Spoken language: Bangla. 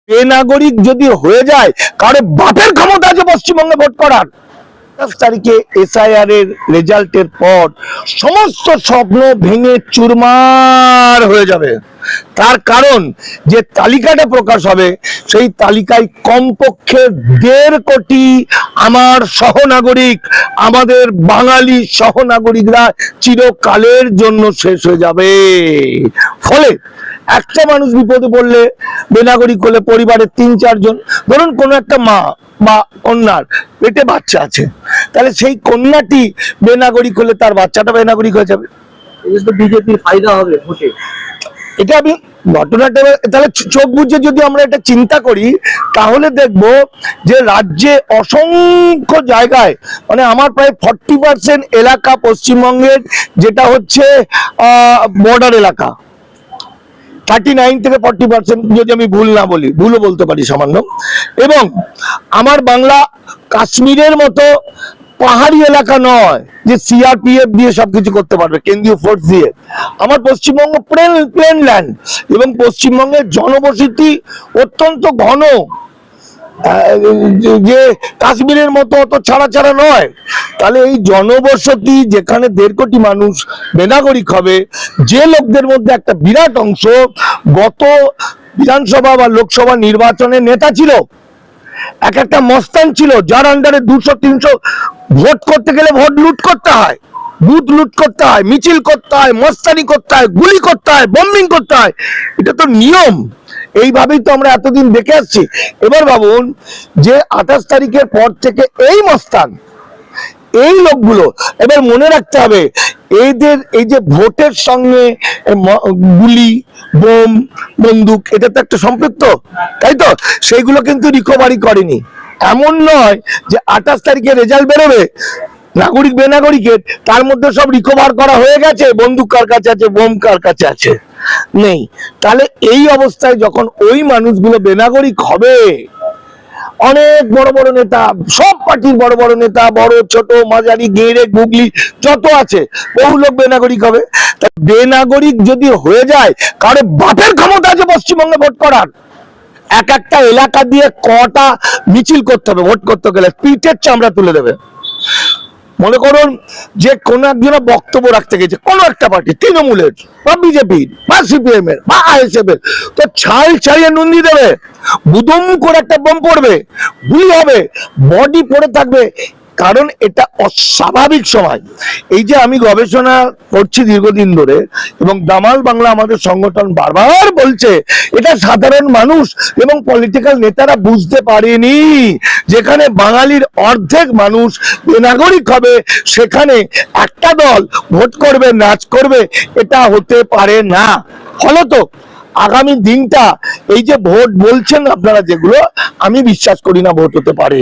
বেনাগরিক যদি হয়ে যায়, কারো বাপের ক্ষমতা আছে পশ্চিমবঙ্গে ভোট করার। ২৭ তারিখে এসআইআর এর রেজাল্টের পর সমস্ত স্বপ্ন ভেঙে চুরমার হয়ে যাবে। তার কারণ যে তালিকাটা প্রকাশ হবে সেই তালিকায় কমপক্ষে ১.৫ কোটি আমার সহনাগরিক, আমাদের বাঙালি সহনাগরিকরা চিরকালের জন্য শেষ হয়ে যাবে। ফলে একটা মানুষ বিপদে পড়লে, বেনাগরিক হলে পরিবারের ৩-৪ জন, ধরুন কোনো একটা মা বা কন্যার পেটে বাচ্চা আছে, তাহলে সেই কন্যাটি বেনাগরিক হলে তার বাচ্চাটা বেনাগরিক হয়ে যাবে। বিজেপির ফায়দা হবে ভোটে। এটা আমি ঘটনাটা তাহলে চোখ বুঝে যদি আমরা এটা চিন্তা করি, তাহলে দেখব যে রাজ্যে অসংখ্য জায়গায়, মানে আমার প্রায় 40% এলাকা পশ্চিমবঙ্গের যেটা হচ্ছে বর্ডার এলাকা, 39 থেকে 40% যদি আমি ভুল না বলি, ভুলও বলতে পারি সামান্য, এবং আমার বাংলা কাশ্মীরের মতো পাহাড়ি এলাকা নয় যে সিআরপিএফ দিয়ে সবকিছু করতে পারবে, কেন্দ্রীয় ফোর্স দিয়ে। আমার পশ্চিমবঙ্গ প্লেন ল্যান্ড এবং পশ্চিমবঙ্গের জনবসতি অত্যন্ত ঘন, যে কাশ্মীরের মতো অত ছাড়া ছাড়া নয়। তাহলে এই জনবসতি যেখানে ১.৫ কোটি মানুষ বেনাগরিক হবে, যে লোকদের মধ্যে একটা বিরাট অংশ গত বিধানসভা বা লোকসভা নির্বাচনে নেতা ছিল, একটা মস্তান ছিল, যার আন্ডারে ২০০-৩০০ ভোট করতে গেলে ভোট লুট করতে হয়, বুথ লুট করতে হয়, মিছিল করতে হয়, মস্তানি করতে হয়, গুলি করতে হয়, বম্বিং করতে হয়। এটা তো নিয়ম। এইভাবেই তো আমরা এতদিন দেখে আসছি। এবার ভাবুন যে ২৮ তারিখের পর থেকে এই মস্তান, এই লোকগুলো, এবার মনে রাখতে হবে এদের এই যে ভোটের সঙ্গে গুলি, বোম, বন্দুক, এটা তো একটা সম্পৃক্ত, তাই তো? সেইগুলো কিন্তু রিকভারি করেনি। এমন নয় যে ২৮ তারিখে রেজাল্ট বেরোবে, নাগরিক বেনাগরিকের তার মধ্যে সব রিকভার করা হয়ে গেছে, বন্দুক কার কাছে আছে, বোম কার কাছে আছে, নেই। তাহলে এই অবস্থায় যখন ওই মানুষগুলো বেনাগরিক হবে, অনেক বড় বড় নেতা, সব পার্টির বড় বড় নেতা, বড় ছোট মাঝারি গেঁড়ে গুগলি যত আছে, বহু লোক বেনাগরিক হবে। বেনাগরিক যদি হয়ে যায়, কারো বাপের ক্ষমতা আছে পশ্চিমবঙ্গে ভোট করার। একটা এলাকা দিয়ে কটা মিছিল করতে হবে ভোট করতে গেলে, পিঠের চামড়া তুলে দেবে। মনে করুন যে কোনো একজন বক্তব্য রাখতে গেছে কোনো একটা পার্টি, তৃণমূলের বা বিজেপির বা সিপিএম এর বা আইএসএফ এর, তো ছাল ছাড়িয়ে নুন দিয়ে দেবে, বুদুম করে একটা বোম পড়বে, গুলি হবে, বডি পড়ে থাকবে। কারণ এটা অস্বাভাবিক সময়। এই যে আমি গবেষণা করছি দীর্ঘদিন ধরে, এবং দামাল বাংলা আমাদের সংগঠন বারবার বলছে, এটা সাধারণ মানুষ এবং পলিটিক্যাল নেতারা বুঝতে পারেনি। যেখানে বাঙালির অর্ধেক মানুষ বেনাগরিক হবে, সেখানে একটা দল ভোট করবে, নাচ করবে, এটা হতে পারে না। ফলত আগামী দিনটা, এই যে ভোট বলছেন আপনারা যেগুলো, আমি বিশ্বাস করি না ভোট হতে পারে।